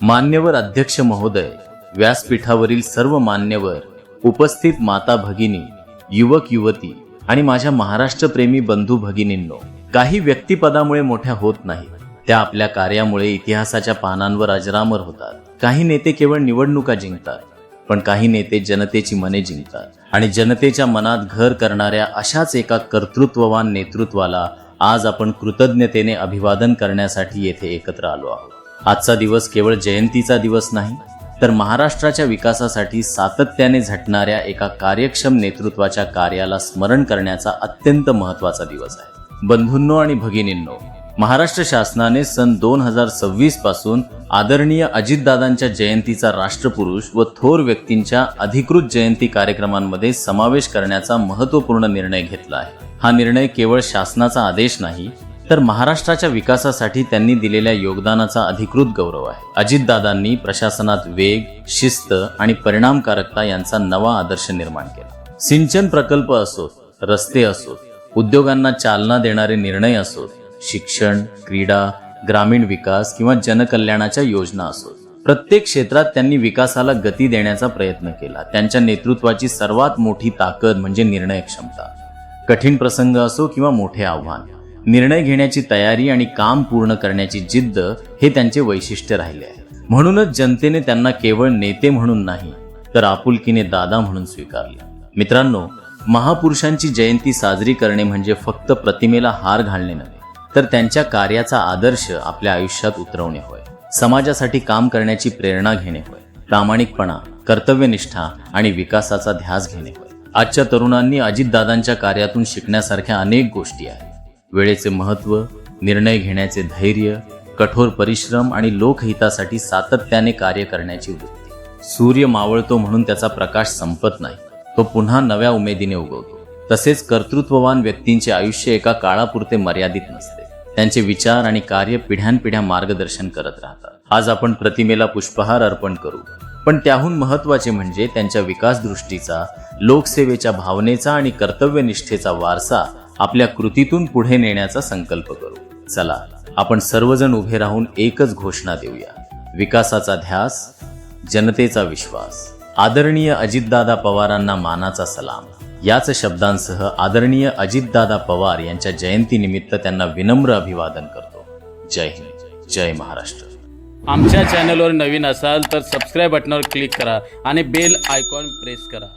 मान्यवर अध्यक्ष महोदय, व्यासपीठावरील सर्व मान्यवर, उपस्थित माता भगिनी, युवक युवती आणि माझ्या महाराष्ट्रप्रेमी बंधू भगिनींनो, काही व्यक्तिपदामुळे मोठ्या होत नाहीत, त्या आपल्या कार्यामुळे इतिहासाच्या पानांवर अजरामर होतात. काही नेते केवळ निवडणुका जिंकतात, पण काही नेते जनतेची मने जिंकतात आणि जनतेच्या मनात घर करणाऱ्या अशाच एका कर्तृत्ववान नेतृत्वाला आज आपण कृतज्ञतेने अभिवादन करण्यासाठी येथे एकत्र आलो आहोत. आजचा दिवस केवळ जयंतीचा दिवस नाही, तर महाराष्ट्राच्या विकासासाठी सातत्याने झटणाऱ्या एका कार्यक्षम नेतृत्वाच्या कार्याला स्मरण करण्याचा अत्यंत महत्त्वाचा दिवस आहे. बंधूंनो आणि भगिनींनो, महाराष्ट्र शासनाने सन 2026 पासून आदरणीय अजितदादांच्या जयंतीचा राष्ट्रपुरुष व थोर व्यक्तींच्या अधिकृत जयंती कार्यक्रमांमध्ये समावेश करण्याचा महत्त्वपूर्ण निर्णय घेतला आहे. हा निर्णय केवळ शासनाचा आदेश नाही, तर महाराष्ट्राच्या विकासासाठी त्यांनी दिलेल्या योगदानाचा अधिकृत गौरव आहे. अजितदादांनी प्रशासनात वेग, शिस्त आणि परिणामकारकता यांचा नवा आदर्श निर्माण केला. सिंचन प्रकल्प असोत, रस्ते असोत, उद्योगांना चालना देणारे निर्णय असोत, शिक्षण, क्रीडा, ग्रामीण विकास किंवा जनकल्याणाच्या योजना असोत, प्रत्येक क्षेत्रात त्यांनी विकासाला गती देण्याचा प्रयत्न केला. त्यांच्या नेतृत्वाची सर्वात मोठी ताकद म्हणजे निर्णय क्षमता. कठीण प्रसंग असो किंवा मोठे आव्हान, निर्णय घेण्याची तयारी आणि काम पूर्ण करण्याची जिद्द हे त्यांचे वैशिष्ट्य राहिले आहे. म्हणूनच जनतेने त्यांना केवळ नेते म्हणून नाही, तर आपुलकीने दादा म्हणून स्वीकारले. मित्रांनो, महापुरुषांची जयंती साजरी करणे म्हणजे फक्त प्रतिमेला हार घालणे नव्हे, तर त्यांच्या कार्याचा आदर्श आपल्या आयुष्यात उतरवणे होय. समाजासाठी काम करण्याची प्रेरणा घेणे होय. प्रामाणिकपणा, कर्तव्यनिष्ठा आणि विकासाचा ध्यास घेणे होय. आजच्या तरुणांनी अजितदादांच्या कार्यातून शिकण्यासारख्या अनेक गोष्टी आहेत. वेळेचे महत्त्व, निर्णय घेण्याचे धैर्य, कठोर परिश्रम आणि लोकहितासाठी सातत्याने कार्य करण्याची वृत्ती. सूर्य मावळतो म्हणून त्याचा प्रकाश संपत नाही, तो पुन्हा नव्या उमेदीने उगवतो. तसेच कर्तृत्ववान व्यक्तींचे आयुष्य एका काळापुरते मर्यादित नसते. त्यांचे विचार आणि कार्य पिढ्यानपिढ्या मार्गदर्शन करत राहतात. आज आपण प्रतिमेला पुष्पहार अर्पण करू, पण त्याहून महत्त्वाचे म्हणजे त्यांच्या विकासदृष्टीचा, लोकसेवेच्या भावनेचा आणि कर्तव्यनिष्ठेचा वारसा आपल्या कृतीतून पुढे नेण्याचा संकल्प करू. चला, आपण सर्वजण उभे राहून एकच घोषणा देऊया: विकासाचा ध्यास, जनतेचा विश्वास. आदरणीय अजितदादा पवारांना मानाचा सलाम. याच शब्दांसह आदरणीय अजितदादा पवार यांच्या जयंतीनिमित्त त्यांना विनम्र अभिवादन करतो. जय हिंद, जय महाराष्ट्र. आमच्या चॅनलवर नवीन असाल तर सबस्क्राईब बटनावर क्लिक करा आणि बेल आयकॉन प्रेस करा.